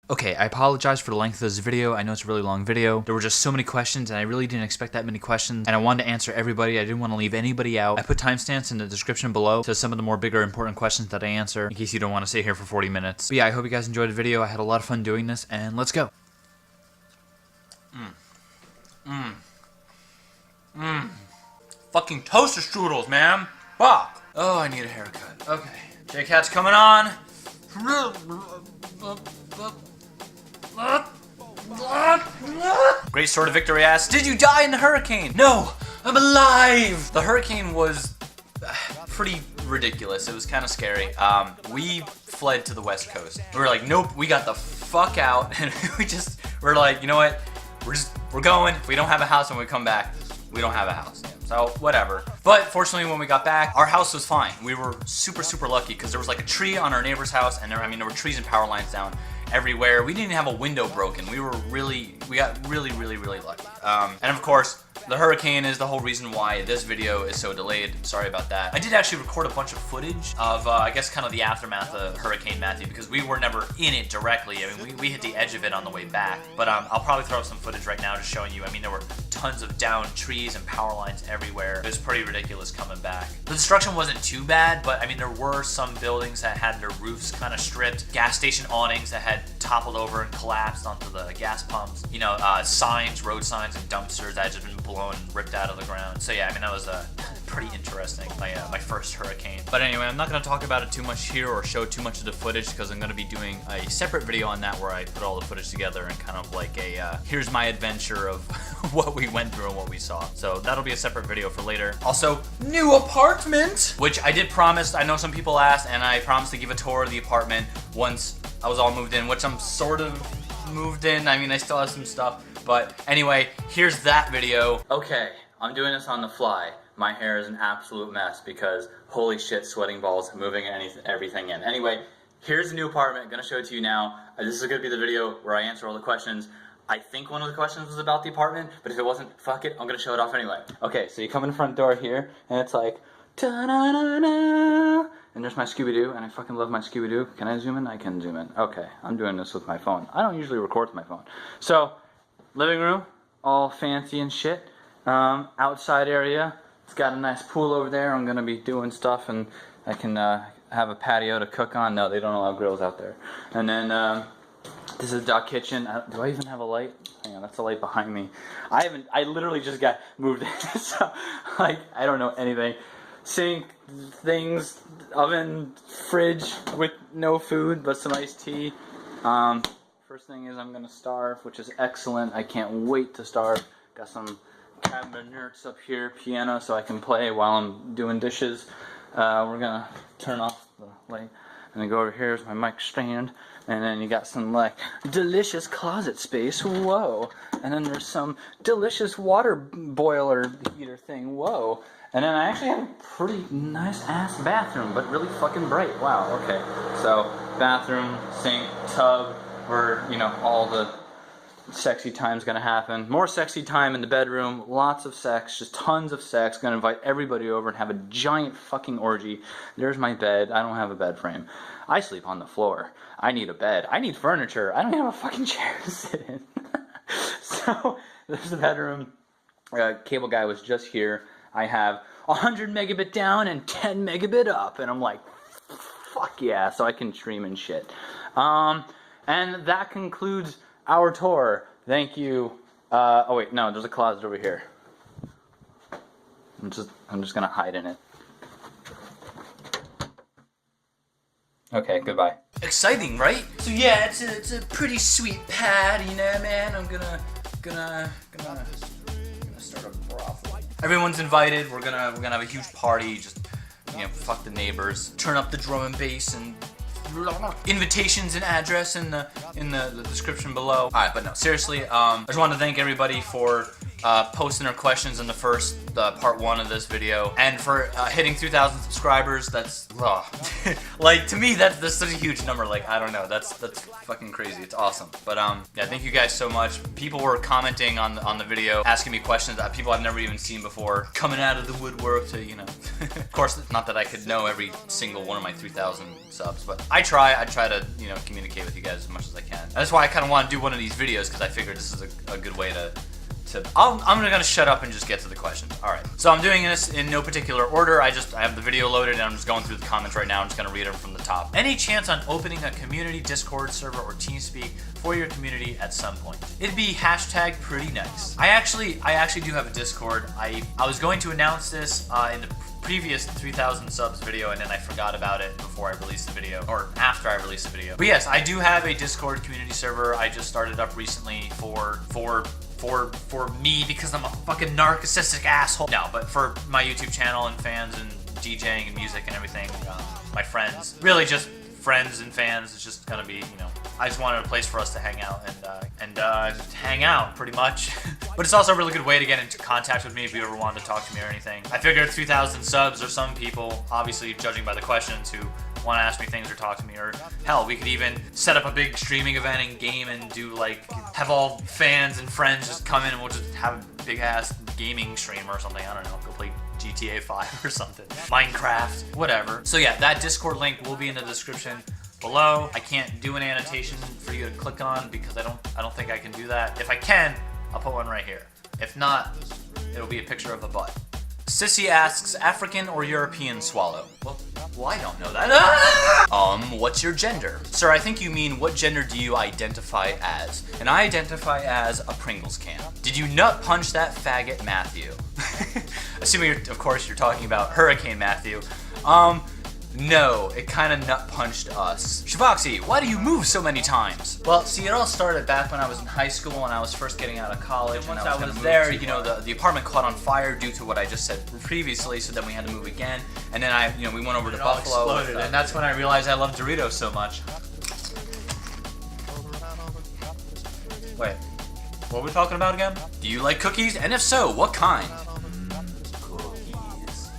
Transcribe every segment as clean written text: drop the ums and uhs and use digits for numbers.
Okay, I apologize for the length of this video. I know it's a really long video. There were just so many questions and I really didn't expect that many questions and I wanted to answer everybody. I didn't want to leave anybody out. I put timestamps in the description below to some of the more bigger important questions that I answer in case you don't want to sit here for 40 minutes. But yeah, I hope you guys enjoyed the video. I had a lot of fun doing this and let's go. Fucking toaster strudels, man. Fuck. Oh, I need a haircut. Okay. J-Cat's coming on. Great Sword of Victory asks, did you die in the hurricane? No, I'm alive. The hurricane was pretty ridiculous. It was kind of scary. We fled to the West Coast. We were like, nope, we got the fuck out. And we're like, you know what? We're going. If we don't have a house when we come back, we don't have a house. So whatever. But fortunately, when we got back, our house was fine. We were super, super lucky because there was like a tree on our neighbor's house, and there were trees and power lines down everywhere. We didn't have a window broken. We got really, really lucky. And of course, the hurricane is the whole reason why this video is so delayed. Sorry about that. I did actually record a bunch of footage of, I guess, kind of the aftermath of Hurricane Matthew because we were never in it directly. I mean, we hit the edge of it on the way back. But I'll probably throw up some footage right now just showing you. I mean, there were tons of downed trees and power lines everywhere. It was pretty ridiculous coming back. The destruction wasn't too bad, but I mean, there were some buildings that had their roofs kind of stripped, gas station awnings that had toppled over and collapsed onto the gas pumps, you know, signs, road signs, and dumpsters that had just been blown and ripped out of the ground. So yeah, I mean, that was pretty interesting, my first hurricane. But anyway, I'm not going to talk about it too much here or show too much of the footage because I'm going to be doing a separate video on that where I put all the footage together and kind of like a here's my adventure of what we went through and what we saw. So that'll be a separate video for later. Also, new apartment, which I did promise. I know some people asked, and I promised to give a tour of the apartment once I was all moved in, which I'm sort of moved in. I mean, I still have some stuff, but anyway, here's that video. Okay, I'm doing this on the fly. My hair is an absolute mess because holy shit, sweating balls, moving everything in. Anyway, here's the new apartment. I'm gonna show it to you now. This is gonna be the video where I answer all the questions. I think one of the questions was about the apartment, but if it wasn't, fuck it, I'm gonna show it off anyway. Okay, so you come in the front door here, and it's like, ta-na-na-na, and there's my Scooby-Doo, and I fucking love my Scooby-Doo. Can I zoom in? I can zoom in. Okay, I'm doing this with my phone. I don't usually record with my phone. So, living room, all fancy and shit. Outside area, it's got a nice pool over there. I'm gonna be doing stuff, and I can have a patio to cook on. No, they don't allow grills out there. And then, this is the kitchen. Do I even have a light? Hang on, that's a light behind me. I literally just got moved in, so, like, I don't know anything. Sink, things, oven, fridge with no food, but some iced tea. First thing is I'm gonna starve, which is excellent. I can't wait to starve. Got some cabinets up here, piano, so I can play while I'm doing dishes. We're gonna turn off the light. And then go over here is my mic stand. And then you got some like delicious closet space. Whoa. And then there's some delicious water boiler heater thing. Whoa. And then I actually have a pretty nice ass bathroom, but really fucking bright. Wow, okay. So bathroom, sink, tub, where, you know, all the sexy time's gonna happen. More sexy time in the bedroom, lots of sex, just tons of sex. Gonna invite everybody over and have a giant fucking orgy. There's my bed. I don't have a bed frame. I sleep on the floor. I need a bed. I need furniture. I don't even have a fucking chair to sit in. So, there's the bedroom. Cable guy was just here. I have 100 megabit down and 10 megabit up. And I'm like, fuck yeah, so I can stream and shit. And that concludes our tour. Thank you. Oh wait, no, there's a closet over here. I'm just gonna hide in it. Okay, goodbye. Exciting, right? So yeah, it's a pretty sweet pad, you know, man. I'm gonna start a brothel. Everyone's invited. We're gonna have a huge party. Just, you know, fuck the neighbors. Turn up the drum and bass and invitations and address in the description below. Alright, but no, seriously, I just wanted to thank everybody for posting their questions in the first part 1 of this video, and for hitting 2,000 subscribers. That's like, to me that's such a huge number. Like, I don't know, that's fucking crazy. It's awesome. But yeah, thank you guys so much. People were commenting on the video, asking me questions that people I've never even seen before, coming out of the woodwork to, you know. Of course, not that I could know every single one of my 3,000 subs, but I try to, you know, communicate with you guys as much as I can. And that's why I kind of want to do one of these videos, because I figured this is a good way to I'm gonna shut up and just get to the questions. Alright, so I'm doing this in no particular order. I have the video loaded and I'm just going through the comments right now. I'm just gonna read them from the top. Any chance on opening a community Discord server or TeamSpeak for your community at some point? It'd be hashtag pretty nice. I actually do have a Discord. I was going to announce this in the previous 3,000 subs video, and then I forgot about it before I released the video, or after I released the video. But yes, I do have a Discord community server. I just started up recently for me, because I'm a fucking narcissistic asshole. No, but for my YouTube channel and fans and DJing and music and everything, my friends, really just friends and fans. It's just gonna be, you know, I just wanted a place for us to hang out and hang out pretty much. But it's also a really good way to get into contact with me if you ever wanted to talk to me or anything. I figured 3,000 subs, or some people, obviously judging by the questions, who want to ask me things or talk to me, or hell, we could even set up a big streaming event and game and do, like, have all fans and friends just come in and we'll just have a big ass gaming stream or something. I don't know, go play GTA 5 or something, Minecraft, whatever. So yeah, that Discord link will be in the description below. I can't do an annotation for you to click on because I don't think I can do that. If I can, I'll put one right here. If not, it'll be a picture of a butt. Sissy asks, African or European swallow? Well, I don't know that. What's your gender? Sir, I think you mean what gender do you identify as? And I identify as a Pringles can. Did you nut punch that faggot Matthew? Assuming of course you're talking about Hurricane Matthew. No, it kind of nut punched us. Shivaxi, why do you move so many times? Well, see, it all started back when I was in high school, when I was first getting out of college. And once I was there, you know, the apartment caught on fire due to what I just said previously, so then we had to move again. And then we went over to Buffalo. And that's when I realized I love Doritos so much. Wait, what were we talking about again? Do you like cookies? And if so, what kind?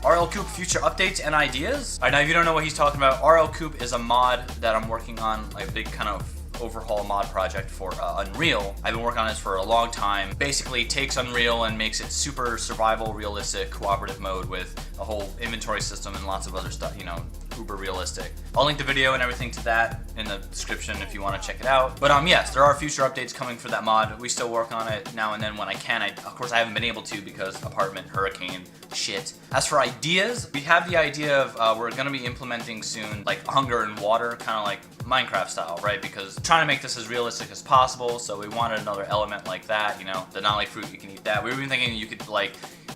RLCoop future updates and ideas? Alright, now if you don't know what he's talking about, RLCoop is a mod that I'm working on, like a big kind of overhaul mod project for Unreal. I've been working on this for a long time. Basically takes Unreal and makes it super survival, realistic, cooperative mode with a whole inventory system and lots of other stuff, you know, uber realistic. I'll link the video and everything to that in the description if you want to check it out. But yes, there are future updates coming for that mod. We still work on it now and then when I can. Of course, I haven't been able to because apartment, hurricane, shit. As for ideas, we have the idea of we're going to be implementing soon like hunger and water, kind of like Minecraft style, right? Because trying to make this as realistic as possible, so we wanted another element like that, you know, the nolly fruit, you can eat that. We were even thinking you could like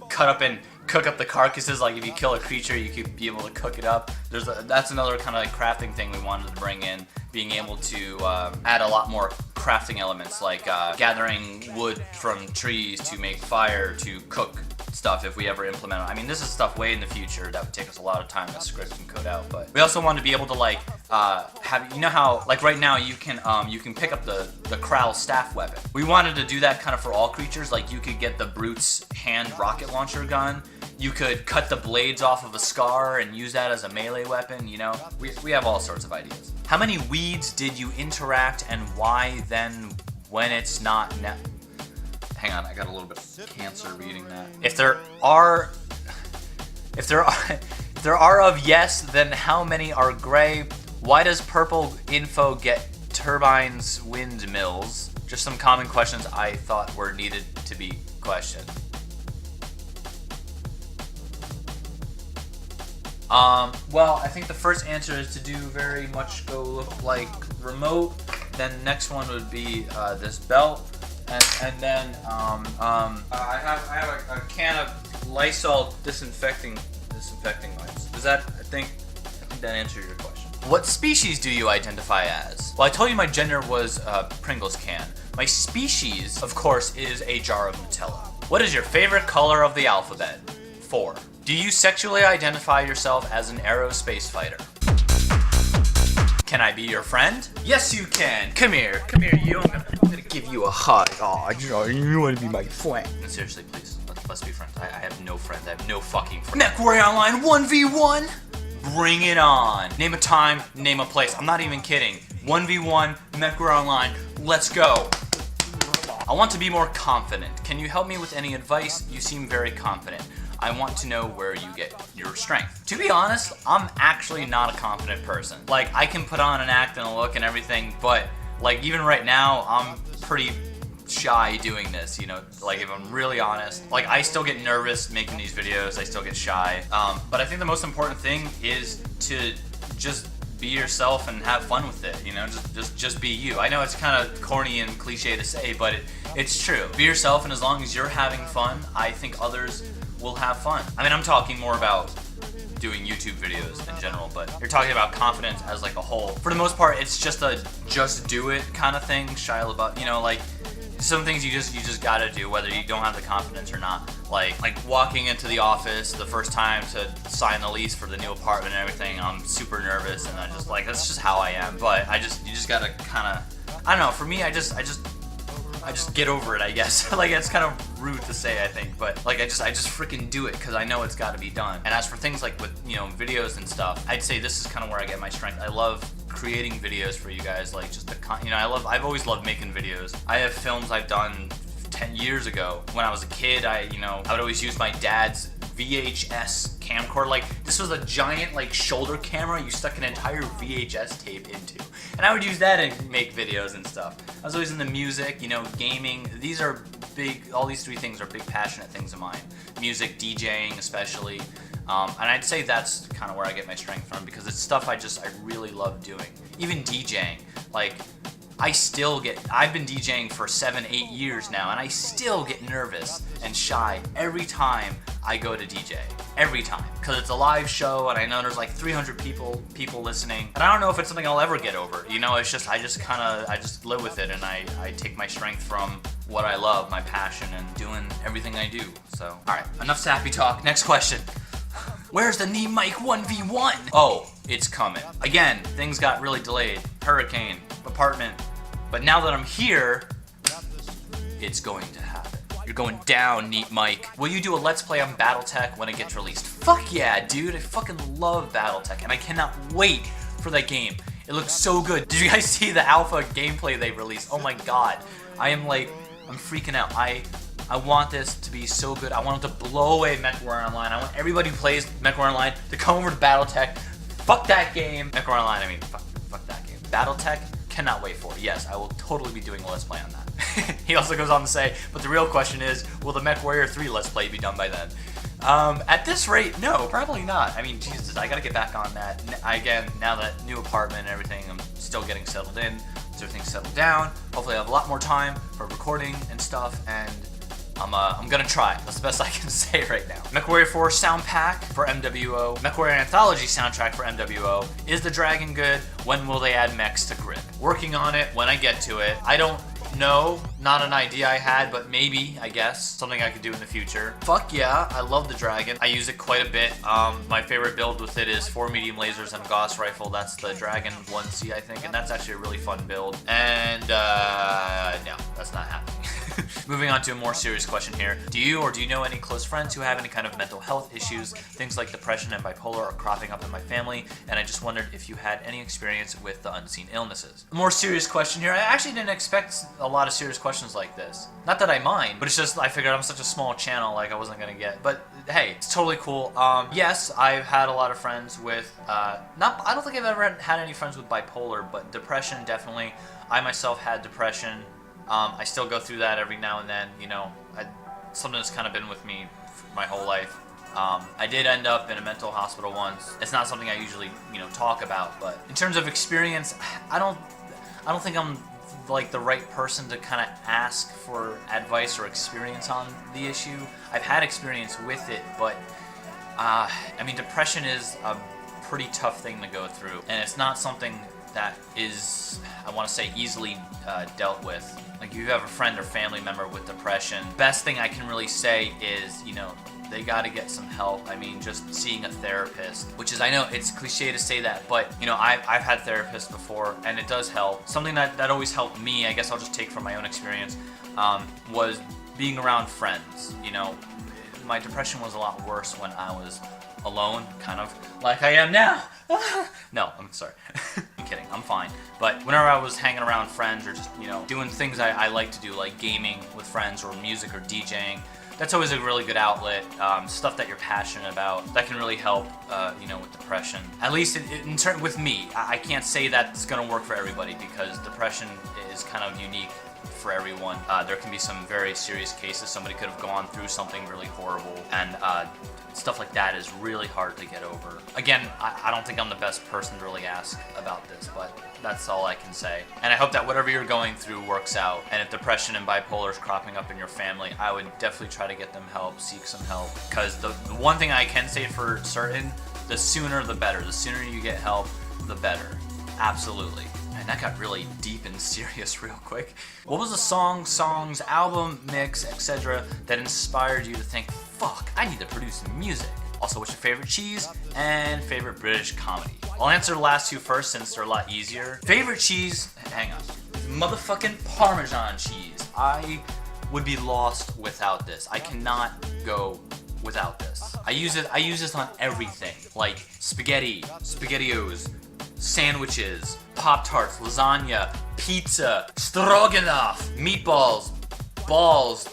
cut up and cook up the carcasses, like if you kill a creature you could be able to cook it up. That's another kind of like crafting thing we wanted to bring in, being able to add a lot more crafting elements, like gathering wood from trees to make fire, to cook stuff if we ever implement it. I mean, this is stuff way in the future that would take us a lot of time to script and code out, but we also want to be able to like have, you know how like right now you can pick up the Krowl's staff weapon. We wanted to do that kind of for all creatures. Like you could get the Brute's hand rocket launcher gun. You could cut the blades off of a Scar and use that as a melee weapon, you know? We have all sorts of ideas. How many weeds did you interact and why then when it's not Hang on, I got a little bit of cancer reading that. If there are of yes, then how many are gray? Why does purple info get turbines, windmills? Just some common questions I thought were needed to be questioned. Well, I think the first answer is to do very much go look like remote. Then the next one would be this belt, and then I have a can of Lysol disinfecting wipes. Does that? I think that answers your question. What species do you identify as? Well, I told you my gender was Pringles can. My species, of course, is a jar of Nutella. What is your favorite color of the alphabet? 4. Do you sexually identify yourself as an aerospace fighter? Can I be your friend? Yes, you can. Come here, you. I'm gonna give you a hug. Oh, you want to be my friend. Seriously, please, let's be friends. I have no friends. I have no fucking friends. MechWarrior Online 1v1. Bring it on. Name a time, name a place. I'm not even kidding. 1v1, MechWarrior Online. Let's go. I want to be more confident. Can you help me with any advice? You seem very confident. I want to know where you get your strength. To be honest, I'm actually not a confident person. Like, I can put on an act and a look and everything, but like even right now, I'm pretty shy doing this, you know, like if I'm really honest. Like, I still get nervous making these videos, I still get shy. But I think the most important thing is to just be yourself and have fun with it, you know, just be you. I know it's kind of corny and cliche to say, but it's true. Be yourself, and as long as you're having fun, I think others will have fun. I mean, I'm talking more about doing YouTube videos in general, but you're talking about confidence as like a whole. For the most part, it's just a just do it kind of thing. Shia LaBeouf, you know, like some things you just gotta do whether you don't have the confidence or not. Like walking into the office the first time to sign the lease for the new apartment and everything, I'm super nervous, and I just like, that's just how I am. But you just gotta kind of, I don't know, for me, I just get over it, I guess. Like, it's kind of rude to say, I think, but like I just freaking do it because I know it's got to be done. And as for things like with, you know, videos and stuff, I'd say this is kind of where I get my strength. I love creating videos for you guys, like just the you know, I've always loved making videos. I have films I've done 10 years ago. When I was a kid, I would always use my dad's VHS camcorder. Like, this was a giant like shoulder camera you stuck an entire VHS tape into, and I would use that and make videos and stuff. I was always in the music, you know, gaming. These are big, all these three things are big passionate things of mine. Music, DJing especially, and I'd say that's kind of where I get my strength from, because it's stuff I really love doing. Even DJing, like, I've been DJing for 7-8 years now, and I still get nervous and shy every time I go to DJ. Every time. Because it's a live show, and I know there's like 300 people listening. And I don't know if it's something I'll ever get over. You know, it's just, I just live with it, and I take my strength from what I love, my passion, and doing everything I do. So, alright, enough sappy talk. Next question. Where's the knee mic 1v1? Oh, it's coming. Again, things got really delayed. Hurricane, apartment. But now that I'm here, it's going to happen. You're going down, Neat Mike. Will you do a Let's Play on BattleTech when it gets released? Fuck yeah, dude. I fucking love BattleTech, and I cannot wait for that game. It looks so good. Did you guys see the alpha gameplay they released? Oh my god. I'm freaking out. I want this to be so good. I want it to blow away MechWarrior Online. I want everybody who plays MechWarrior Online to come over to BattleTech. Fuck that game. MechWarrior Online, I mean, fuck that game. BattleTech, cannot wait for it. Yes, I will totally be doing a Let's Play on that. He also goes on to say, but the real question is, will the MechWarrior 3 Let's Play be done by then? At this rate, no, probably not. I mean, Jesus, I gotta get back on that. Again, now that new apartment and everything, I'm still getting settled in. So everything's settled down. Hopefully I have a lot more time for recording and stuff, and I'm gonna try. That's the best I can say right now. MechWarrior 4 sound pack for MWO. MechWarrior Anthology soundtrack for MWO. Is the dragon good? When will they add mechs to Grip? Working on it when I get to it. I don't know. Not an idea I had, but maybe, I guess. Something I could do in the future. Fuck yeah, I love the dragon. I use it quite a bit. My favorite build with it is 4 medium lasers and a Gauss rifle. That's the Dragon 1C, I think, and that's actually a really fun build. And, no, that's not happening. Moving on to a more serious question here. Do you know any close friends who have any kind of mental health issues? Things like depression and bipolar are cropping up in my family, and I just wondered if you had any experience with the unseen illnesses. A more serious question here. I actually didn't expect a lot of serious questions like this. Not that I mind, but it's just I figured I'm such a small channel, like I wasn't gonna get. But hey, it's totally cool. Yes, I've had a lot of friends with I don't think I've ever had any friends with bipolar, but depression definitely. I myself had depression. I still go through that every now and then, you know, something that's kind of been with me my whole life. I did end up in a mental hospital once. It's not something I usually, you know, talk about, but in terms of experience, I don't think I'm like the right person to kind of ask for advice or experience on the issue. I've had experience with it, but I mean, depression is a pretty tough thing to go through, and it's not something that is, I want to say, easily dealt with. Like if you have a friend or family member with depression, best thing I can really say is, you know, they got to get some help. I mean, just seeing a therapist, which is, I know it's cliche to say that, but you know, I've had therapists before and it does help. Something that always helped me, I guess I'll just take from my own experience, was being around friends. You know, my depression was a lot worse when I was alone, kind of like I am now. No, I'm sorry. I'm kidding. I'm fine. But whenever I was hanging around friends or just, you know, doing things I like to do, like gaming with friends or music or DJing, that's always a really good outlet. Stuff that you're passionate about, that can really help, you know, with depression. At least in turn with me. I can't say that's gonna work for everybody because depression is kind of unique for everyone. There can be some very serious cases. Somebody could have gone through something really horrible, and stuff like that is really hard to get over. Again, I don't think I'm the best person to really ask about this, but that's all I can say. And I hope that whatever you're going through works out. And if depression and bipolar is cropping up in your family, I would definitely try to get them help, seek some help. Because the one thing I can say for certain, the sooner the better. The sooner you get help, the better. Absolutely. And that got really deep and serious real quick. What was the song, songs, album, mix, etc. that inspired you to think, fuck, I need to produce music? Also, what's your favorite cheese and favorite British comedy? I'll answer the last two first since they're a lot easier. Favorite cheese, hang on, motherfucking Parmesan cheese. I would be lost without this. I cannot go without this. I use this on everything, like spaghetti, SpaghettiOs, sandwiches, Pop-Tarts, lasagna, pizza, stroganoff, meatballs, balls.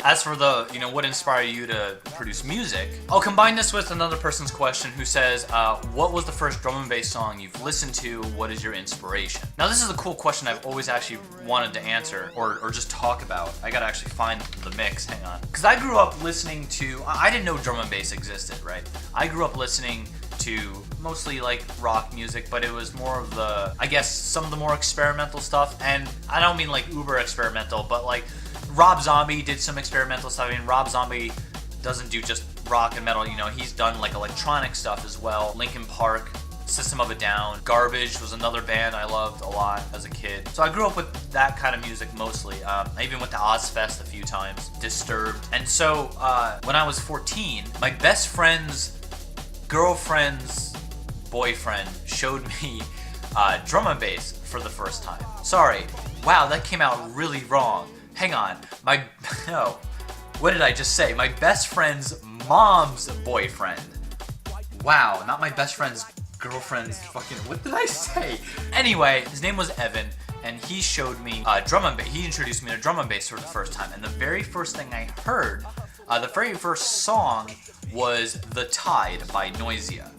As for the, you know, what inspired you to produce music, I'll combine this with another person's question who says, what was the first drum and bass song you've listened to? What is your inspiration? Now, this is a cool question I've always actually wanted to answer or just talk about. I gotta actually find the mix, hang on. Because I grew up listening to, I didn't know drum and bass existed, right? I grew up listening to mostly like rock music, but it was more of the, I guess, some of the more experimental stuff. And I don't mean like uber experimental, but like Rob Zombie did some experimental stuff. I mean, Rob Zombie doesn't do just rock and metal, you know, he's done like electronic stuff as well. Linkin Park, System of a Down, Garbage was another band I loved a lot as a kid. So I grew up with that kind of music mostly. I even went to Ozfest a few times, Disturbed. And so when I was 14, my best friend's girlfriend's boyfriend showed me drum and bass for the first time. Sorry, wow, that came out really wrong. Hang on, no, what did I just say? My best friend's mom's boyfriend. Wow, not my best friend's girlfriend's fucking, what did I say? Anyway, his name was Evan, and he showed me drum and bass. He introduced me to drum and bass for the first time, and the very first thing I heard, the very first song was The Tide by Noisia.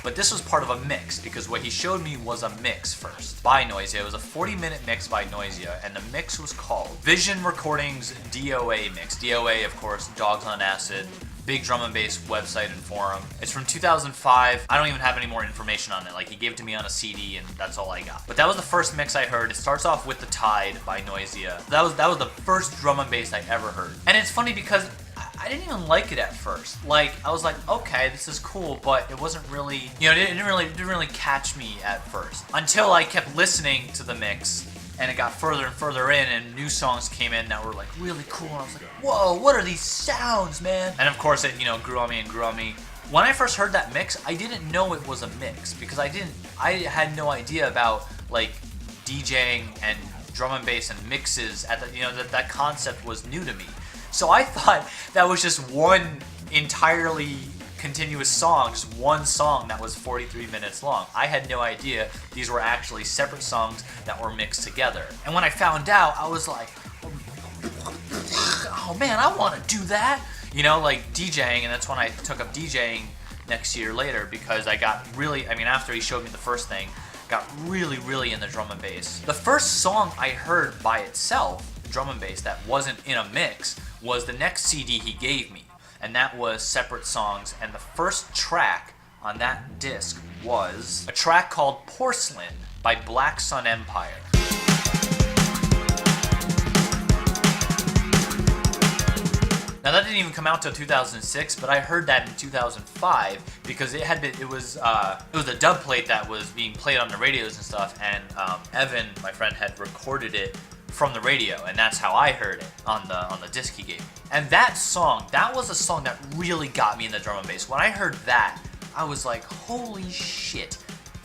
But this was part of a mix, because what he showed me was a mix first by Noisia. It was a 40-minute mix by Noisia, and the mix was called Vision Recordings DOA Mix. DOA, of course, Dogs on Acid, big drum and bass website and forum. It's from 2005. I don't even have any more information on it. Like, he gave it to me on a CD, and that's all I got. But that was the first mix I heard. It starts off with The Tide by Noisia. That was the first drum and bass I ever heard. And it's funny because I didn't even like it at first. Like, I was like, okay, this is cool, but it wasn't really, you know, it didn't really catch me at first. Until I kept listening to the mix, and it got further and further in, and new songs came in that were like really cool, and I was like, whoa, what are these sounds, man? And of course it, you know, grew on me and grew on me. When I first heard that mix, I didn't know it was a mix, because I had no idea about like DJing and drum and bass and mixes at the, you know, that concept was new to me. So I thought that was just one entirely continuous song, just one song that was 43 minutes long. I had no idea these were actually separate songs that were mixed together. And when I found out, I was like, oh man, I want to do that. You know, like DJing, and that's when I took up DJing next year later, because I got really, I mean, after he showed me the first thing, got really into drum and bass. The first song I heard by itself, drum and bass, that wasn't in a mix, was the next CD he gave me, and that was Separate Songs, and the first track on that disc was a track called Porcelain by Black Sun Empire. Now that didn't even come out till 2006, but I heard that in 2005 because it was a dub plate that was being played on the radios and stuff, and Evan, my friend, had recorded it from the radio, and that's how I heard it on the disc he gave me. And that was a song that really got me in the drum and bass. When I heard that, I was like, holy shit,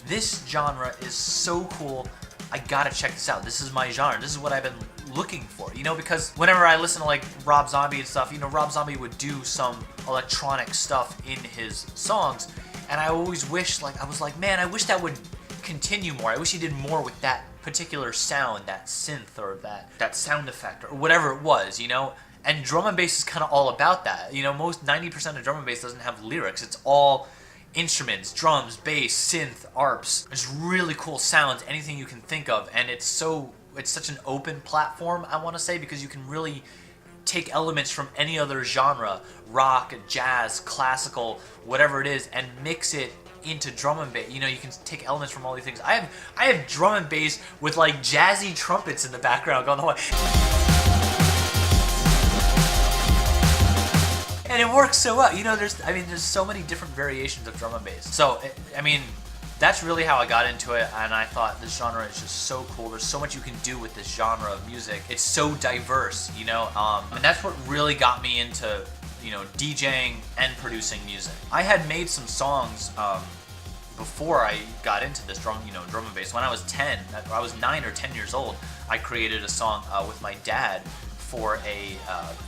this genre is so cool. I gotta check this out. This is my genre. This is what I've been looking for, you know, because whenever I listen to like Rob Zombie and stuff, you know, Rob Zombie would do some electronic stuff in his songs, and I always wish, like, I was like, man, I wish that would continue more. I wish he did more with that particular sound, that synth or that sound effect or whatever it was, you know. And drum and bass is kind of all about that, you know. Most 90% of drum and bass doesn't have lyrics. It's all instruments, drums, bass, synth, arps. It's really cool sounds, anything you can think of, and it's such an open platform, I want to say, because you can really take elements from any other genre, rock, jazz, classical, whatever it is, and mix it into drum and bass. You know, you can take elements from all these things. I have drum and bass with like jazzy trumpets in the background going on. And it works so well. You know, there's so many different variations of drum and bass. So, I mean, that's really how I got into it, and I thought this genre is just so cool. There's so much you can do with this genre of music. It's so diverse, you know, and that's what really got me into, you know, DJing and producing music. I had made some songs before I got into this drum and bass. When I was 10, I was 9 or 10 years old, I created a song with my dad for a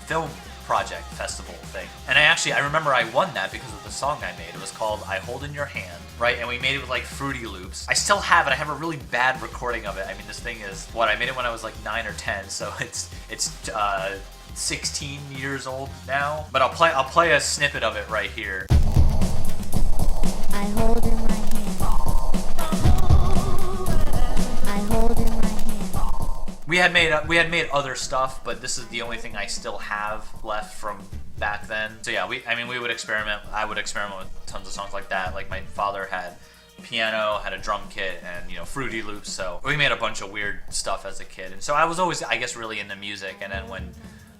film project festival thing. And I remember I won that because of the song I made. It was called I Hold in Your Hand, right? And we made it with like Fruity Loops. I still have it. I have a really bad recording of it. I mean, this thing is, I made it when I was like 9 or 10, so it's 16 years old now. But I'll play a snippet of it right here. I hold in my hand. I hold in my hand. We had made other stuff, but this is the only thing I still have left from back then. So yeah, we would experiment. I would experiment with tons of songs like that. Like my father had piano, had a drum kit, and, you know, Fruity Loops. So we made a bunch of weird stuff as a kid. And so I was always, I guess, really into music. And then when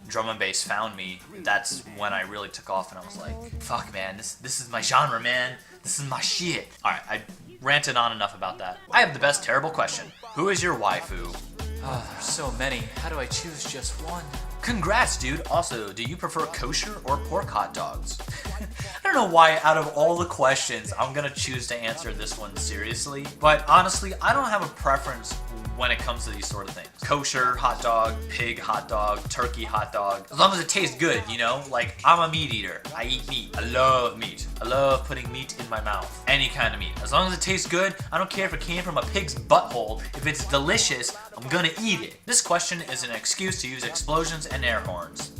drum and bass found me, that's when I really took off, and I was like, fuck, man, this is my genre, man. This is my shit. All right, I ranted on enough about that. I have the best terrible question. Who is your waifu? Oh, there's so many. How do I choose just one? Congrats, dude. Also, do you prefer kosher or pork hot dogs? I don't know why out of all the questions I'm gonna choose to answer this one seriously, but honestly, I don't have a preference when it comes to these sort of things. Kosher hot dog, pig hot dog, turkey hot dog. As long as it tastes good, you know? Like, I'm a meat eater. I eat meat. I love meat. I love putting meat in my mouth. Any kind of meat. As long as it tastes good, I don't care if it came from a pig's butthole. If it's delicious, I'm gonna eat it. This question is an excuse to use explosions and air horns.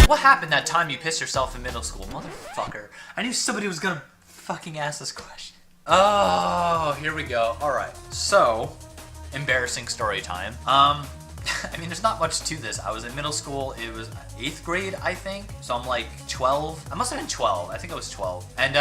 What happened that time you pissed yourself in middle school? Motherfucker. I knew somebody was gonna fucking ask this question. Oh, here we go. Alright, so, embarrassing story time. I mean, there's not much to this. I was in middle school. It was 8th grade, I think. So I'm like 12. I must have been 12. I think I was 12. And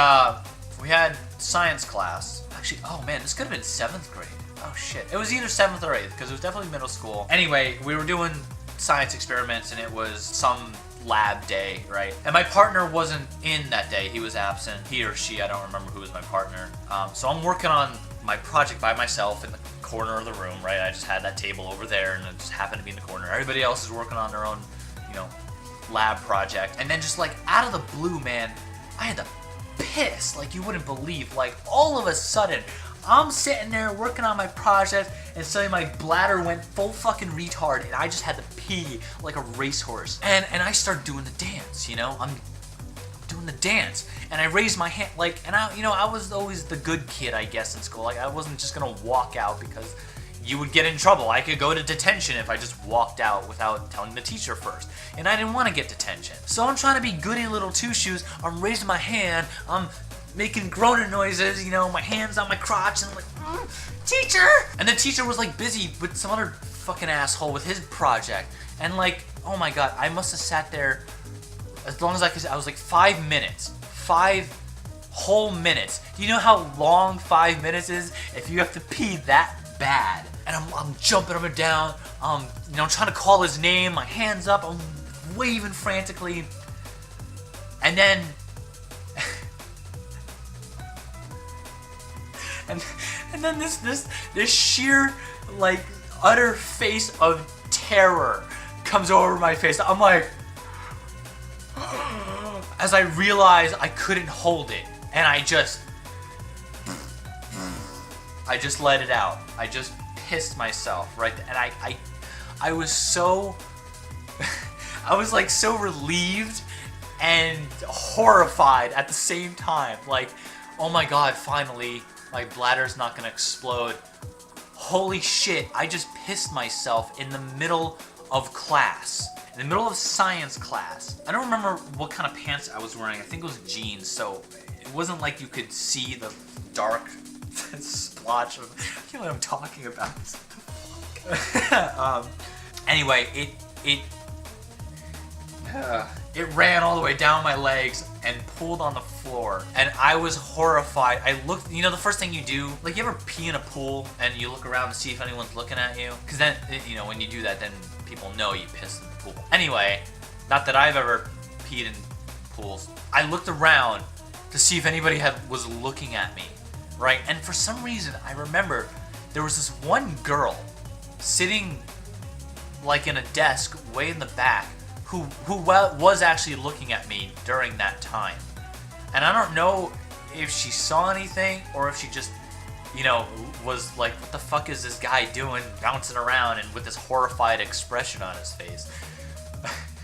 we had science class. Actually, oh man, this could have been 7th grade. Oh shit. It was either 7th or 8th because it was definitely middle school. Anyway, we were doing science experiments, and it was some lab day, right? And my partner wasn't in that day. He was absent. He or she, I don't remember who was my partner. So I'm working on my project by myself in the corner of the room, right? I just had that table over there, and it just happened to be in the corner. Everybody else is working on their own, you know, lab project. And then just like out of the blue, man, I had to piss like you wouldn't believe. Like all of a sudden, I'm sitting there working on my project, and suddenly my bladder went full fucking retard, and I just had to pee like a racehorse. And I started doing the dance, you know? I'm doing the dance, and I raised my hand, like, and I was always the good kid, I guess, in school. Like, I wasn't just gonna walk out because you would get in trouble. I could go to detention if I just walked out without telling the teacher first, and I didn't want to get detention. So I'm trying to be goody little two-shoes. I'm raising my hand. I'm making groaning noises, you know, my hands on my crotch, and I'm like, teacher! And the teacher was like busy with some other fucking asshole with his project. And like, oh my god, I must have sat there as long as I could. I was like 5 minutes. 5 whole minutes. Do you know how long 5 minutes is if you have to pee that bad. And I'm jumping up and down. You know, I'm trying to call his name. My hands up. I'm waving frantically. And then, and then this sheer, like, utter face of terror comes over my face. I'm like, as I realized I couldn't hold it, and I just let it out. I just pissed myself right there. And I was so I was like so relieved and horrified at the same time. Like, oh my god, finally my bladder's not gonna explode. Holy shit, I just pissed myself in the middle of class. In the middle of science class. I don't remember what kind of pants I was wearing. I think it was jeans, so it wasn't like you could see the dark splotch of, I can't know what I'm talking about. Anyway, it ran all the way down my legs and pulled on the floor, and I was horrified. I looked, you know, the first thing you do, like, you ever pee in a pool and you look around to see if anyone's looking at you? Because then, you know, when you do that, then people know you pissed in the pool. Anyway, not that I've ever peed in pools. I looked around to see if anybody was looking at me, right? And for some reason, I remember there was this one girl sitting, like, in a desk way in the back who was actually looking at me during that time. And I don't know if she saw anything or if she just, you know, was like, what the fuck is this guy doing bouncing around and with this horrified expression on his face?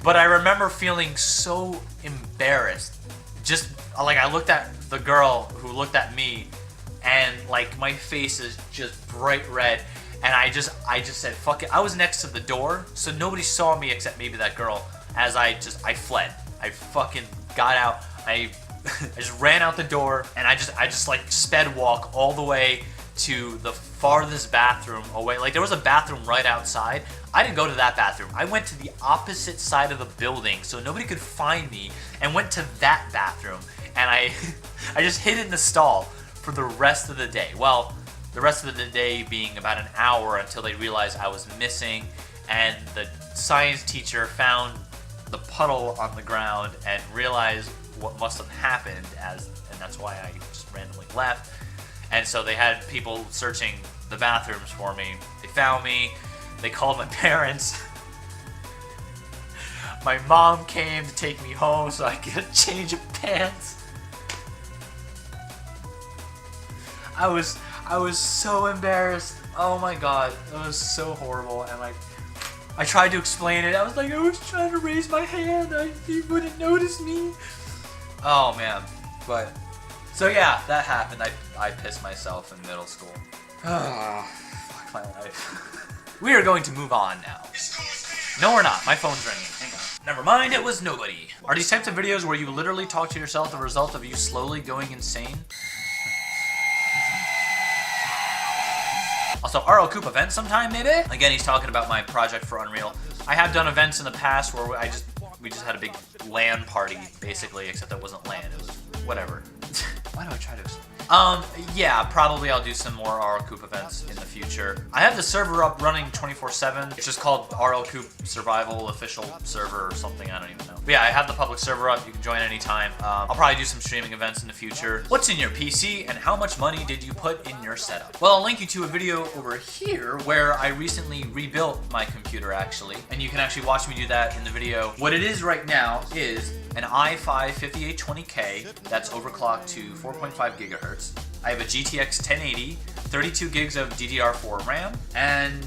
But I remember feeling so embarrassed. Just, like, I looked at the girl who looked at me, and, like, my face is just bright red. And I just said, fuck it. I was next to the door, so nobody saw me except maybe that girl. As I fled. I fucking got out. I just ran out the door, and I just like sped walk all the way to the farthest bathroom away. Like, there was a bathroom right outside. I didn't go to that bathroom. I went to the opposite side of the building so nobody could find me, and went to that bathroom. And I just hid in the stall for the rest of the day. Well, the rest of the day being about an hour until they realized I was missing, and the science teacher found the puddle on the ground and realized what must have happened, and that's why I just randomly left. And so they had people searching the bathrooms for me. They found me. They called my parents. My mom came to take me home so I could get a change of pants. I was so embarrassed. Oh my god, it was so horrible. And like, I tried to explain it. I was like, I was trying to raise my hand. He wouldn't notice me. Oh man. But, so yeah, that happened. I pissed myself in middle school. Oh, fuck my life. We are going to move on now. No, we're not. My phone's ringing. Hang on. Never mind, it was nobody. Are these types of videos where you literally talk to yourself the result of you slowly going insane? Also, RLCoop event sometime, maybe? Again, he's talking about my project for Unreal. I have done events in the past where we just had a big LAN party, basically, except it wasn't LAN, it was whatever. Why do I try to explain? Yeah, probably I'll do some more RLCoop events in the future. I have the server up running 24/7. It's just called RLCoop Survival Official Server or something, I don't even know. But yeah, I have the public server up, you can join anytime. I'll probably do some streaming events in the future. What's in your PC and how much money did you put in your setup? Well, I'll link you to a video over here where I recently rebuilt my computer actually, and you can actually watch me do that in the video. What it is right now is an i5 5820K that's overclocked to 4.5 gigahertz. I have a GTX 1080, 32 gigs of DDR4 RAM, and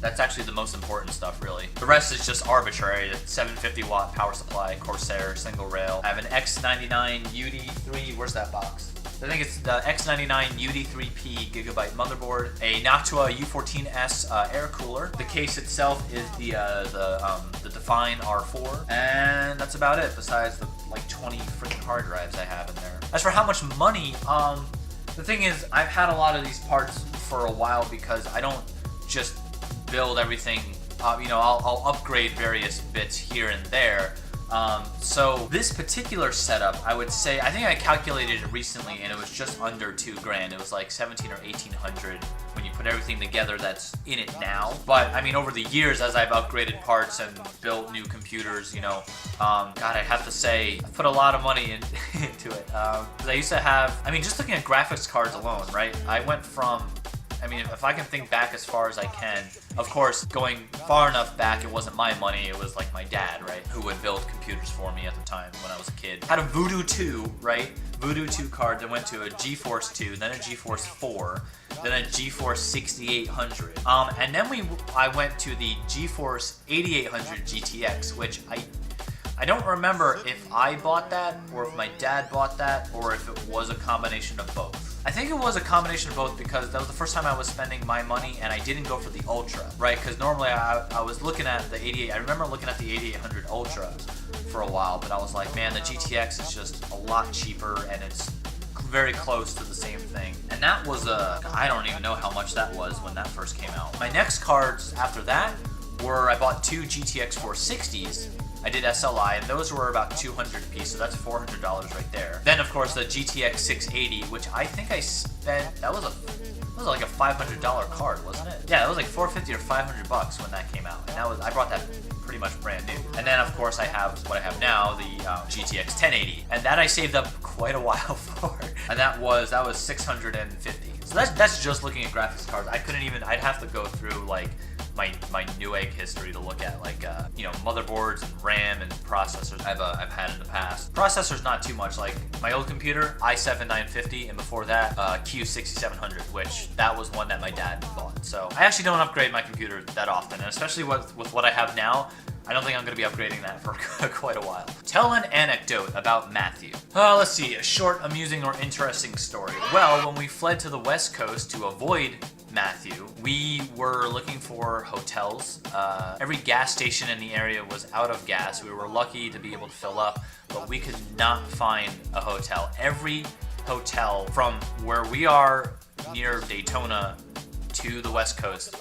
that's actually the most important stuff, really. The rest is just arbitrary. 750 watt power supply, Corsair, single rail. I have an X99 UD3, where's that box? I think it's the X99 UD3P gigabyte motherboard, a Noctua U14S air cooler. The case itself is the Define R4, and that's about it. Besides the like 20 freaking hard drives I have in there. As for how much money, the thing is, I've had a lot of these parts for a while because I don't just build everything. You know, I'll upgrade various bits here and there. So this particular setup, I would say, I think I calculated it recently and it was just under $2 grand. It was like 17 or 1800 when you put everything together that's in it now. But I mean, over the years, as I've upgraded parts and built new computers, you know, God, I have to say, I put a lot of money into it. 'Cause I used to have, I mean, just looking at graphics cards alone, right? I went from, I mean, if I can think back as far as I can, of course, going far enough back, it wasn't my money, it was like my dad, right? Who would build computers for me at the time when I was a kid. Had a Voodoo 2, right? Voodoo 2 card that went to a GeForce 2, then a GeForce 4, then a GeForce 6800. And then I went to the GeForce 8800 GTX, which I don't remember if I bought that, or if my dad bought that, or if it was a combination of both. I think it was a combination of both because that was the first time I was spending my money and I didn't go for the Ultra, right? Because normally I was looking at the 88, I remember looking at the 8800 Ultra for a while, but I was like, man, the GTX is just a lot cheaper and it's very close to the same thing. And that was I don't even know how much that was when that first came out. My next cards after that were, I bought two GTX 460s. I did SLI, and those were about 200 a piece, so that's $400 right there. Then, of course, the GTX 680, which I think I spent, that was like a $500 card, wasn't it? Yeah, it was like $450 or $500 when that came out, and that was, I brought that pretty much brand new. And then, of course, I have what I have now, the GTX 1080, and that I saved up quite a while for, and that was $650. So that's just looking at graphics cards. I couldn't even, I'd have to go through like my Newegg history to look at, like you know, motherboards and RAM and processors I've had in the past. Processors not too much. Like my old computer, i7-950, and before that Q6700, which that was one that my dad bought. So I actually don't upgrade my computer that often, and especially with what I have now, I don't think I'm going to be upgrading that for quite a while. Tell an anecdote about Matthew. Let's see, a short, amusing, or interesting story. Well, when we fled to the West Coast to avoid Matthew, we were looking for hotels. Every gas station in the area was out of gas. We were lucky to be able to fill up, but we could not find a hotel. Every hotel from where we are near Daytona to the West Coast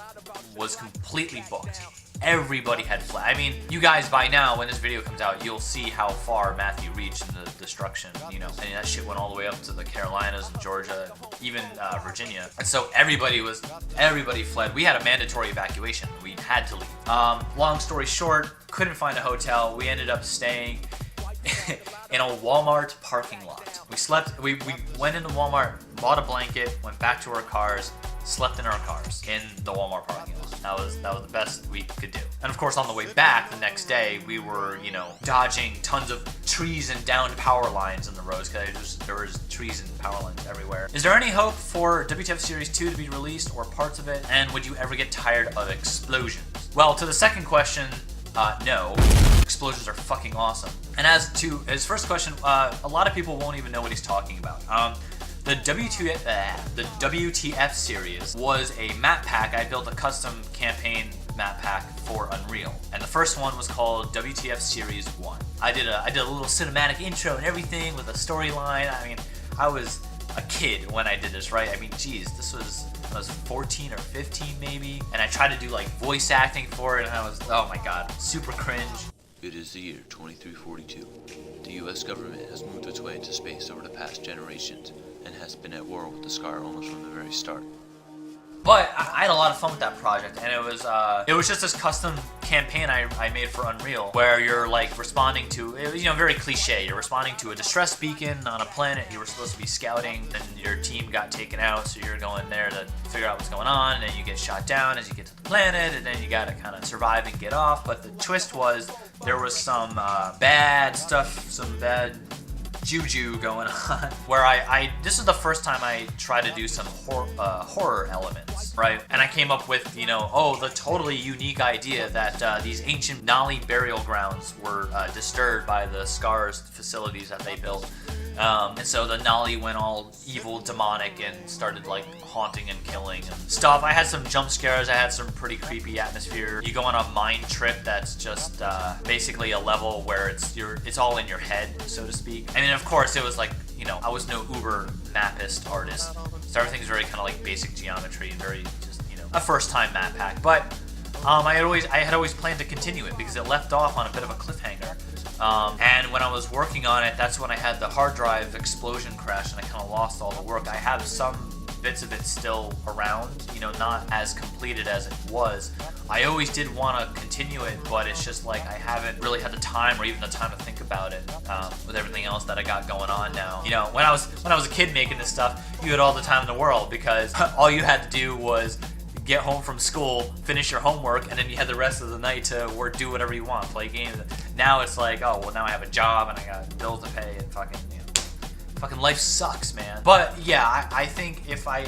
was completely booked. Everybody had fled. I mean, you guys by now, when this video comes out, you'll see how far Matthew reached in the destruction, you know. And that shit went all the way up to the Carolinas and Georgia, even Virginia. And so everybody fled. We had a mandatory evacuation. We had to leave. Long story short, couldn't find a hotel. We ended up staying in a Walmart parking lot. We went into Walmart, bought a blanket, went back to our cars, slept in our cars in the Walmart parking lot. That was the best we could do. And of course, on the way back the next day, we were, you know, dodging tons of trees and downed power lines in the roads because there was trees and power lines everywhere. Is there any hope for WTF Series 2 to be released or parts of it? And would you ever get tired of explosions? Well, to the second question, no. Explosions are fucking awesome. And as to his first question, a lot of people won't even know what he's talking about. The WTF series was a map pack. I built a custom campaign map pack for Unreal, and the first one was called WTF Series 1. I did a little cinematic intro and everything with a storyline. I mean, I was a kid when I did this, right? I mean, geez, I was 14 or 15 maybe, and I tried to do like voice acting for it, and I was, oh my god, super cringe. It is the year 2342. The US government has moved its way into space over the past generations and has been at war with the Scar almost from the very start. But I had a lot of fun with that project, and it was just this custom campaign I made for Unreal, where you're like responding to, it was, you know, very cliche. You're responding to a distress beacon on a planet you were supposed to be scouting, and your team got taken out, so you're going there to figure out what's going on, and then you get shot down as you get to the planet, and then you gotta kind of survive and get off. But the twist was there was some bad stuff, some bad juju going on, where this is the first time I tried to do some horror elements, right? And I came up with, you know, the totally unique idea that these ancient Nali burial grounds were disturbed by the Scars facilities that they built. And so the Nali went all evil, demonic, and started like haunting and killing and stuff. I had some jump scares. I had some pretty creepy atmosphere. You go on a mind trip that's just basically a level where it's all in your head, so to speak. I mean, of course, it was like, you know, I was no uber mappist artist, so everything's very kind of like basic geometry and very just, you know, a first-time map pack. But I had always planned to continue it because it left off on a bit of a cliffhanger. And when I was working on it, that's when I had the hard drive explosion crash and I kind of lost all the work. I have some bits of it still around, you know, not as completed as it was. I always did want to continue it, but it's just like I haven't really had the time or even the time to think about it with everything else that I got going on now. You know, when I was a kid making this stuff, you had all the time in the world because all you had to do was get home from school, finish your homework, and then you had the rest of the night to do whatever you want, play games. Now it's like, oh, well, now I have a job and I got bills to pay and fucking, you know, fucking life sucks, man. But yeah, I think if I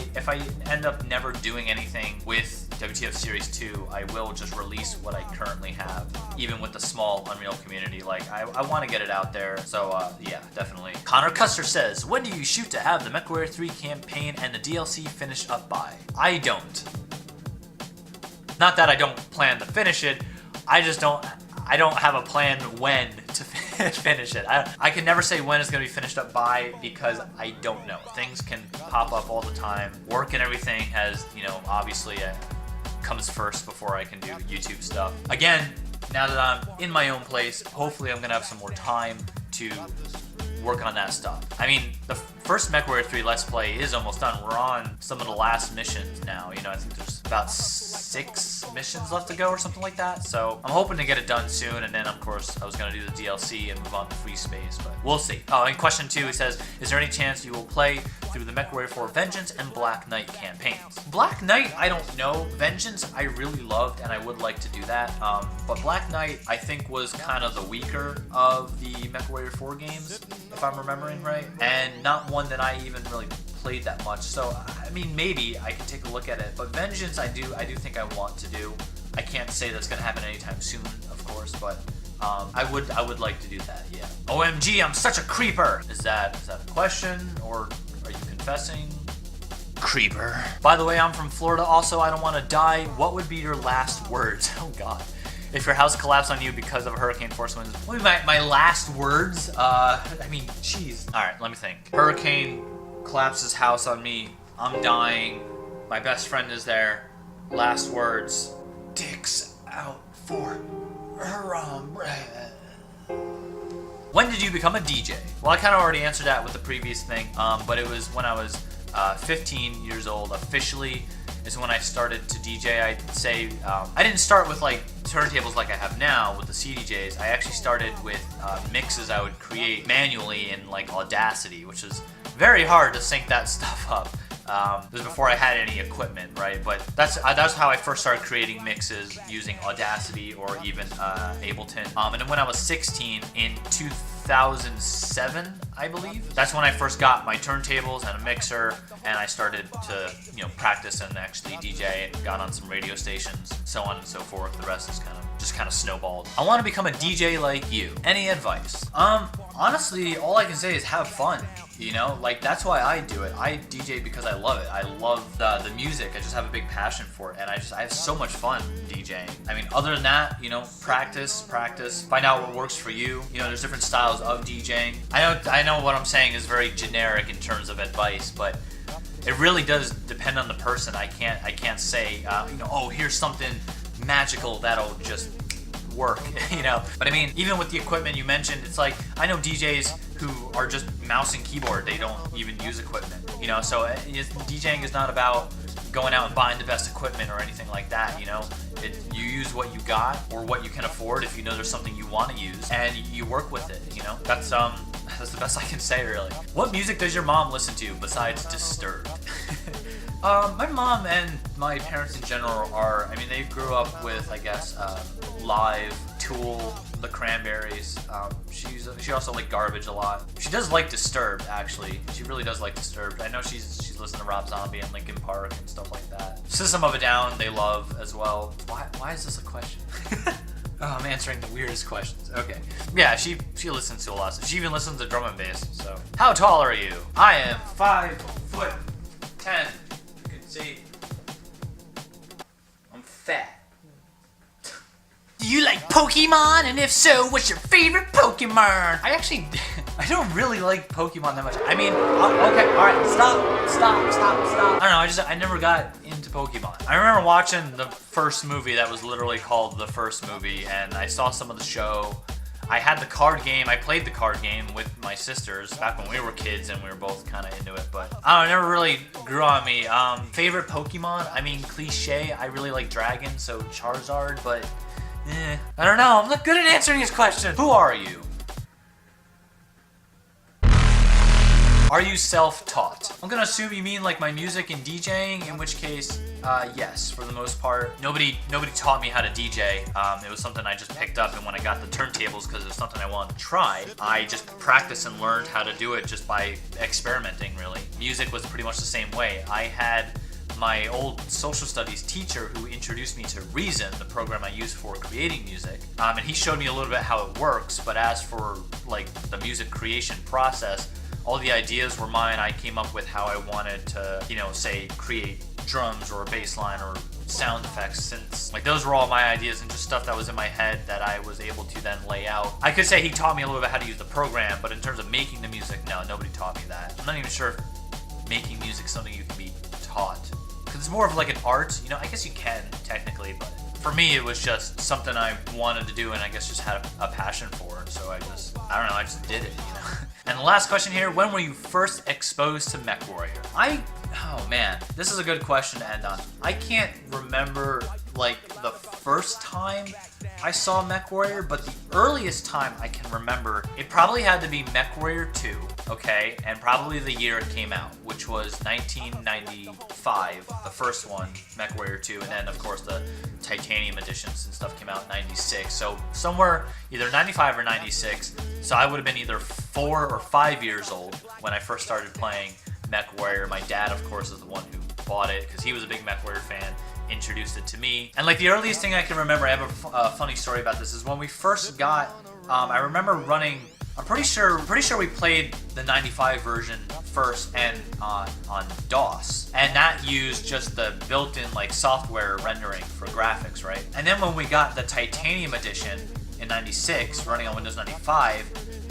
end up never doing anything with WTF Series 2, I will just release what I currently have, even with the small Unreal community. Like, I want to get it out there, so yeah, definitely. Connor Custer says, when do you shoot to have the MechWarrior 3 campaign and the DLC finished up by? I don't. Not that I don't plan to finish it, I don't have a plan when to finish it. I can never say when it's going to be finished up by because I don't know. Things can pop up all the time. Work and everything has, you know, obviously comes first before I can do YouTube stuff. Again, now that I'm in my own place, hopefully I'm going to have some more time to work on that stuff. I mean, the first MechWarrior 3 Let's Play is almost done. We're on some of the last missions now. You know, I think there's about 6 missions left to go or something like that. So I'm hoping to get it done soon. And then, of course, I was going to do the DLC and move on to free space, but we'll see. Oh, and question 2, he says, is there any chance you will play through the MechWarrior 4 Vengeance and Black Knight campaigns? Black Knight, I don't know. Vengeance, I really loved, and I would like to do that. But Black Knight, I think, was kind of the weaker of the MechWarrior 4 games, if I'm remembering right, and not one that I even really played that much. So I mean, maybe I can take a look at it. But Vengeance, I do think I want to do. I can't say that's gonna happen anytime soon, of course, but I would like to do that. Yeah. OMG, I'm such a creeper. Is that a question or are you confessing? Creeper. By the way, I'm from Florida. Also, I don't want to die. What would be your last words? Oh God. If your house collapsed on you because of a hurricane force winds, what would be my last words? I mean, jeez. All right, let me think. Hurricane collapses house on me. I'm dying. My best friend is there. Last words. Dicks out for When did you become a DJ? Well, I kind of already answered that with the previous thing, but it was when I was 15 years old officially. Is when I started to DJ. I'd say I didn't start with like turntables like I have now with the CDJs. I actually started with mixes I would create manually in like Audacity, which is very hard to sync that stuff up. This was before I had any equipment, right? But that's how I first started creating mixes using Audacity or even Ableton. And then when I was 16 in 2007, I believe, that's when I first got my turntables and a mixer, and I started to, you know, practice and actually DJ and got on some radio stations, so on and so forth. The rest is kind of snowballed. I want to become a DJ like you. Any advice? Honestly, all I can say is have fun. You know, like that's why I do it. I DJ because I love it. I love the music. I just have a big passion for it, and I have so much fun DJing. I mean, other than that, you know, practice, find out what works for you. You know, there's different styles of DJing. I know what I'm saying is very generic in terms of advice, but it really does depend on the person. I can't say, you know, oh, here's something magical that'll just work, you know. But I mean, even with the equipment you mentioned, it's like I know DJs who are just mouse and keyboard. They don't even use equipment, you know. So DJing is not about going out and buying the best equipment or anything like that, you know. You use what you got or what you can afford if you know there's something you want to use, and you work with it, you know. That's the best I can say, really. What music does your mom listen to besides Disturbed? My mom and my parents in general are, I mean, they grew up with, I guess, Live, Tool, The Cranberries. She also liked Garbage a lot. She does like Disturbed, actually. She really does like Disturbed. I know she's listened to Rob Zombie and Linkin Park and stuff like that. System of a Down, they love as well. Why is this a question? Oh, I'm answering the weirdest questions. Okay. Yeah, she listens to a lot of stuff. She even listens to drum and bass, so. How tall are you? I am 5'10". You can see. I'm fat. Do you like Pokemon? And if so, what's your favorite Pokemon? I don't really like Pokemon that much. I mean, okay, alright, stop. I don't know, I never got into Pokemon. I remember watching the first movie that was literally called The First Movie, and I saw some of the show. I had the card game. I played the card game with my sisters back when we were kids, and we were both kind of into it. But I don't know, it never really grew on me. Favorite Pokemon? I mean, cliche. I really like Dragon, so Charizard. But I don't know. I'm not good at answering these questions. Who are you? Are you self-taught? I'm gonna assume you mean like my music and DJing, in which case, yes, for the most part. Nobody taught me how to DJ. It was something I just picked up, and when I got the turntables, because it was something I wanted to try, I just practiced and learned how to do it just by experimenting, really. Music was pretty much the same way. I had my old social studies teacher who introduced me to Reason, the program I use for creating music, and he showed me a little bit how it works, but as for like the music creation process, all the ideas were mine. I came up with how I wanted to, you know, say create drums or a bass line or sound effects, since like those were all my ideas and just stuff that was in my head that I was able to then lay out. I could say he taught me a little bit how to use the program, but in terms of making the music, no, nobody taught me that. I'm not even sure if making music is something you can be taught, because it's more of like an art, you know. I guess you can technically, but for me it was just something I wanted to do, and I guess just had a passion for it, so I don't know, I just did it, you know. And the last question here, when were you first exposed to MechWarrior? Oh man, this is a good question to end on. I can't remember like the first time I saw MechWarrior, but the earliest time I can remember, it probably had to be MechWarrior 2, okay? And probably the year it came out, which was 1995, the first one, MechWarrior 2, and then of course the Titanium editions and stuff came out in 96. So somewhere either 95 or 96. So I would have been either 4 or 5 years old when I first started playing MechWarrior. My dad, of course, is the one who bought it because he was a big MechWarrior fan, introduced it to me. And like the earliest thing I can remember, I have a funny story about this, is when we first got, I remember running, I'm pretty sure we played the 95 version first and on DOS, and that used just the built-in like software rendering for graphics, right? And then when we got the Titanium edition in 96 running on Windows 95,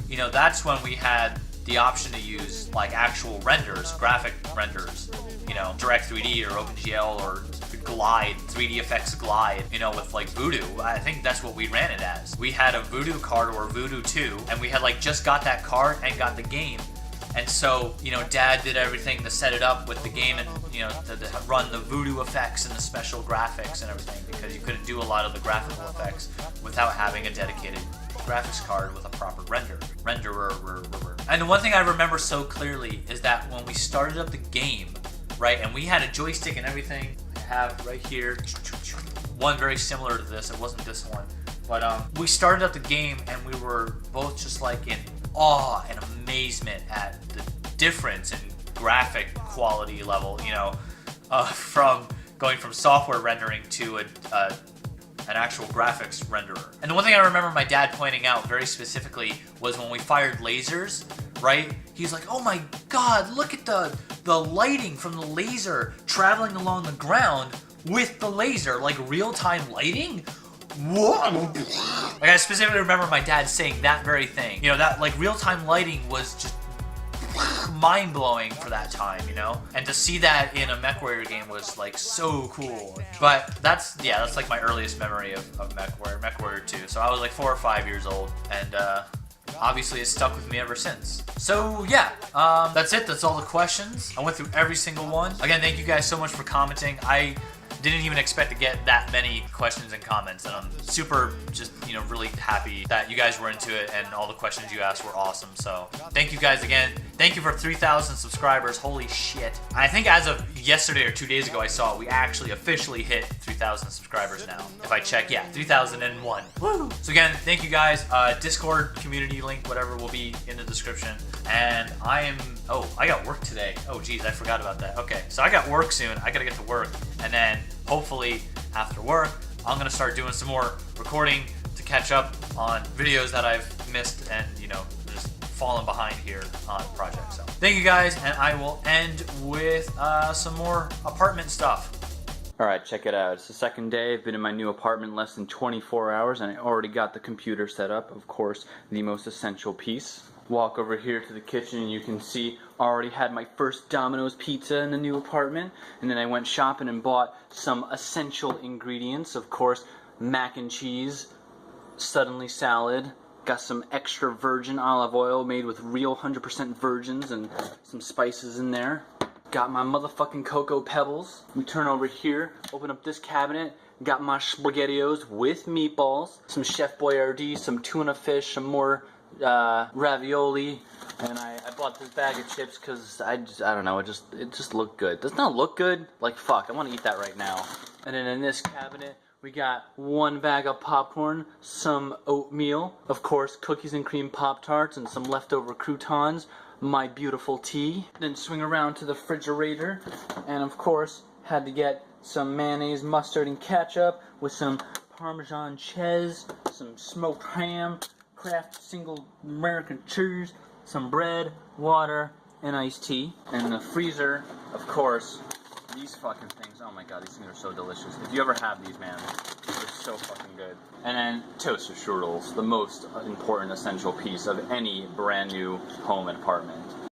you know, that's when we had the option to use like actual renders, graphic renders, you know, Direct 3D or OpenGL or Glide, 3D Effects Glide, you know, with like Voodoo. I think that's what we ran it as. We had a Voodoo card or Voodoo 2, and we had like just got that card and got the game. And so, you know, Dad did everything to set it up with the game and, you know, to run the Voodoo effects and the special graphics and everything, because you couldn't do a lot of the graphical effects without having a dedicated graphics card with a proper renderer. And the one thing I remember so clearly is that when we started up the game, right, and we had a joystick and everything, I have right here one very similar to this. It wasn't this one, but we started up the game and we were both just like in awe and amazement at the difference in graphic quality level, you know, from going from software rendering to an actual graphics renderer. And the one thing I remember my dad pointing out very specifically was when we fired lasers, right? He's like, oh my god, look at the lighting from the laser traveling along the ground with the laser, like real-time lighting? Whoa! Like, I specifically remember my dad saying that very thing. You know, that like real-time lighting was just mind-blowing for that time, you know? And to see that in a MechWarrior game was like so cool. But that's like my earliest memory of MechWarrior 2. So I was like 4 or 5 years old, and obviously it's stuck with me ever since. So yeah, that's it. That's all the questions. I went through every single one. Again, thank you guys so much for commenting. I didn't even expect to get that many questions and comments, and I'm super just, you know, really happy that you guys were into it and all the questions you asked were awesome. So thank you guys again. Thank you for 3,000 subscribers. Holy shit. I think as of yesterday or 2 days ago, I saw we actually officially hit 3,000 subscribers now. If I check, yeah, 3,001. Woo! So again, thank you guys. Discord community link, whatever, will be in the description. And I got work today. Oh geez, I forgot about that. Okay, so I got work soon. I gotta get to work, and then hopefully after work, I'm gonna start doing some more recording to catch up on videos that I've missed and, you know, just fallen behind here on projects. So thank you guys, and I will end with some more apartment stuff. Alright, check it out. It's the second day. I've been in my new apartment less than 24 hours, and I already got the computer set up. Of course, the most essential piece. Walk over here to the kitchen and you can see I already had my first Domino's pizza in the new apartment, and then I went shopping and bought some essential ingredients. Of course, mac and cheese, suddenly salad, Got some extra virgin olive oil made with real 100% virgins and some spices in there. Got my motherfucking cocoa pebbles. We turn over here, open up this cabinet. Got my SpaghettiOs with meatballs, some Chef Boyardee, some tuna fish, some more ravioli, and I bought this bag of chips because I don't know, it just looked good. Does not look good? Like fuck, I want to eat that right now. And then in this cabinet, we got one bag of popcorn, some oatmeal, of course, cookies and cream Pop-Tarts, and some leftover croutons, my beautiful tea. Then swing around to the refrigerator, and of course, had to get some mayonnaise, mustard, and ketchup with some Parmesan cheese, some smoked ham, Kraft single American cheese, some bread, water, and iced tea. And in the freezer, of course, these fucking things. Oh my god, these things are so delicious. If you ever have these, man, they're so fucking good. And then toaster strudels, the most important essential piece of any brand new home and apartment.